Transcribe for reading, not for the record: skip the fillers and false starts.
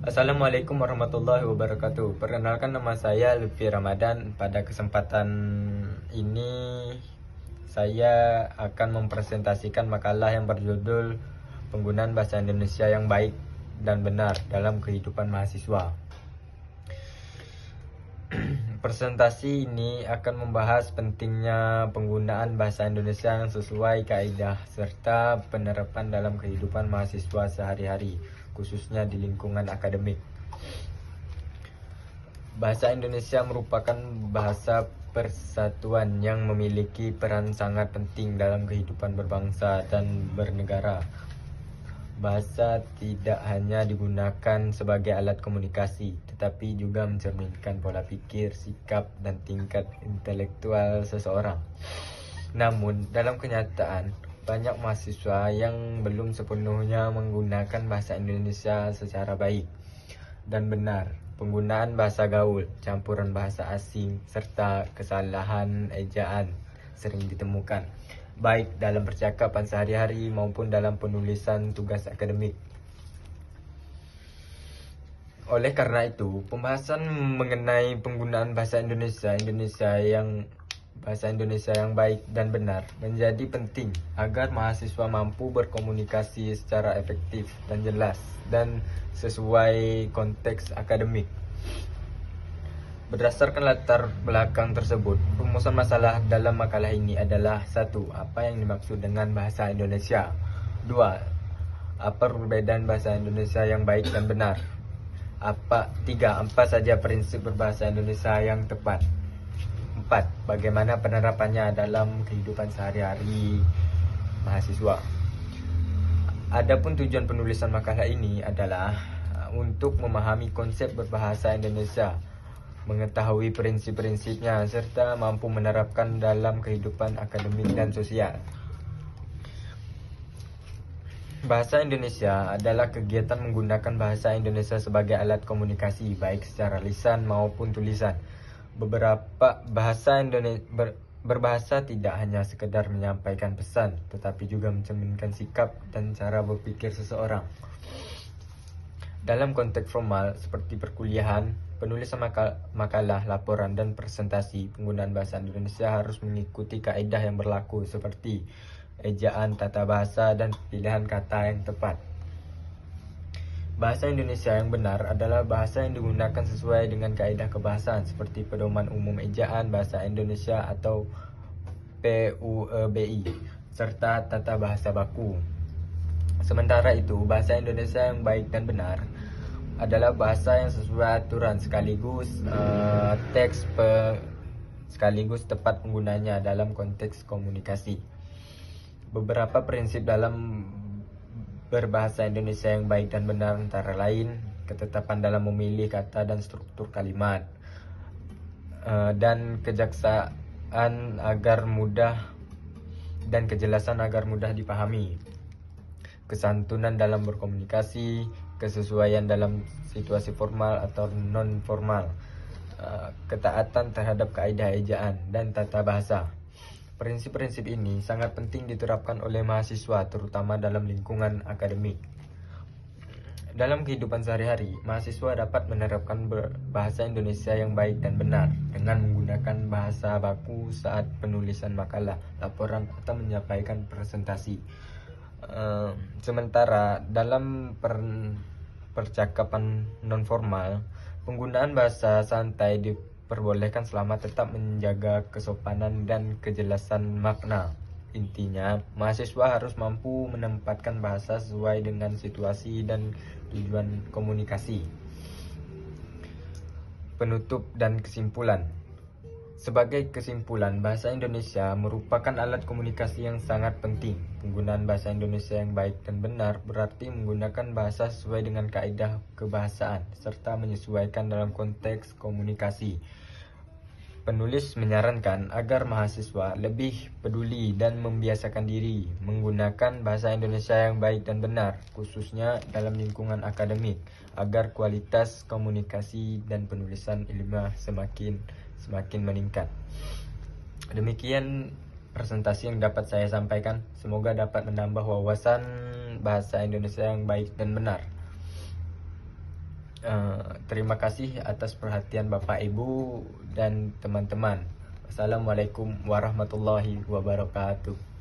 Assalamualaikum warahmatullahi wabarakatuh. Perkenalkan, nama saya Lutfi Ramadan. Pada kesempatan ini saya akan mempresentasikan makalah yang berjudul Penggunaan Bahasa Indonesia yang Baik dan Benar dalam Kehidupan Mahasiswa. Presentasi ini akan membahas pentingnya penggunaan bahasa Indonesia yang sesuai kaidah serta penerapan dalam kehidupan mahasiswa sehari-hari, khususnya di lingkungan akademik. Bahasa Indonesia merupakan bahasa persatuan yang memiliki peran sangat penting dalam kehidupan berbangsa dan bernegara. Bahasa tidak hanya digunakan sebagai alat komunikasi, tetapi juga mencerminkan pola pikir, sikap, dan tingkat intelektual seseorang. Namun, dalam kenyataan, banyak mahasiswa yang belum sepenuhnya menggunakan bahasa Indonesia secara baik dan benar. Penggunaan bahasa gaul, campuran bahasa asing, serta kesalahan ejaan sering ditemukan, baik dalam percakapan sehari-hari maupun dalam penulisan tugas akademik. Oleh karena itu, pembahasan mengenai penggunaan bahasa Indonesia yang baik dan benar menjadi penting agar mahasiswa mampu berkomunikasi secara efektif dan jelas dan sesuai konteks akademik. Berdasarkan latar belakang tersebut, rumusan masalah dalam makalah ini adalah: 1. Apa yang dimaksud dengan bahasa Indonesia? 2. Apa perbedaan bahasa Indonesia yang baik dan benar? 3. Apa saja prinsip berbahasa Indonesia yang tepat? 4. Bagaimana penerapannya dalam kehidupan sehari-hari mahasiswa? Adapun tujuan penulisan makalah ini adalah untuk memahami konsep berbahasa Indonesia, mengetahui prinsip-prinsipnya, serta mampu menerapkan dalam kehidupan akademik dan sosial. Bahasa Indonesia adalah kegiatan menggunakan bahasa Indonesia sebagai alat komunikasi, baik secara lisan maupun tulisan. Beberapa bahasa berbahasa tidak hanya sekedar menyampaikan pesan, tetapi juga mencerminkan sikap dan cara berpikir seseorang. Dalam konteks formal seperti perkuliahan, penulisan makalah, laporan, dan presentasi, penggunaan bahasa Indonesia harus mengikuti kaidah yang berlaku seperti ejaan, tata bahasa, dan pilihan kata yang tepat. Bahasa Indonesia yang benar adalah bahasa yang digunakan sesuai dengan kaidah kebahasaan seperti Pedoman Umum Ejaan Bahasa Indonesia atau PUEBI, serta tata bahasa baku. Sementara itu, bahasa Indonesia yang baik dan benar adalah bahasa yang sesuai aturan sekaligus tepat penggunanya dalam konteks komunikasi. Beberapa prinsip dalam berbahasa Indonesia yang baik dan benar antara lain: ketetapan dalam memilih kata dan struktur kalimat, dan kejelasan agar mudah dipahami, kesantunan dalam berkomunikasi, kesesuaian dalam situasi formal atau non formal, ketaatan terhadap kaidah ejaan dan tata bahasa. Prinsip-prinsip ini sangat penting diterapkan oleh mahasiswa, terutama dalam lingkungan akademik. Dalam kehidupan sehari-hari, mahasiswa dapat menerapkan bahasa Indonesia yang baik dan benar dengan menggunakan bahasa baku saat penulisan makalah, laporan, atau menyampaikan presentasi. Sementara dalam percakapan non-formal, penggunaan bahasa santai diperbolehkan selama tetap menjaga kesopanan dan kejelasan makna. Intinya, mahasiswa harus mampu menempatkan bahasa sesuai dengan situasi dan tujuan komunikasi. Penutup dan kesimpulan. Sebagai kesimpulan, bahasa Indonesia merupakan alat komunikasi yang sangat penting. Penggunaan bahasa Indonesia yang baik dan benar berarti menggunakan bahasa sesuai dengan kaidah kebahasaan serta menyesuaikan dalam konteks komunikasi. Penulis menyarankan agar mahasiswa lebih peduli dan membiasakan diri menggunakan bahasa Indonesia yang baik dan benar, khususnya dalam lingkungan akademik, agar kualitas komunikasi dan penulisan ilmiah semakin meningkat. Demikian presentasi yang dapat saya sampaikan. Semoga dapat menambah wawasan bahasa Indonesia yang baik dan benar. Terima kasih atas perhatian Bapak Ibu dan teman-teman. Wassalamualaikum warahmatullahi wabarakatuh.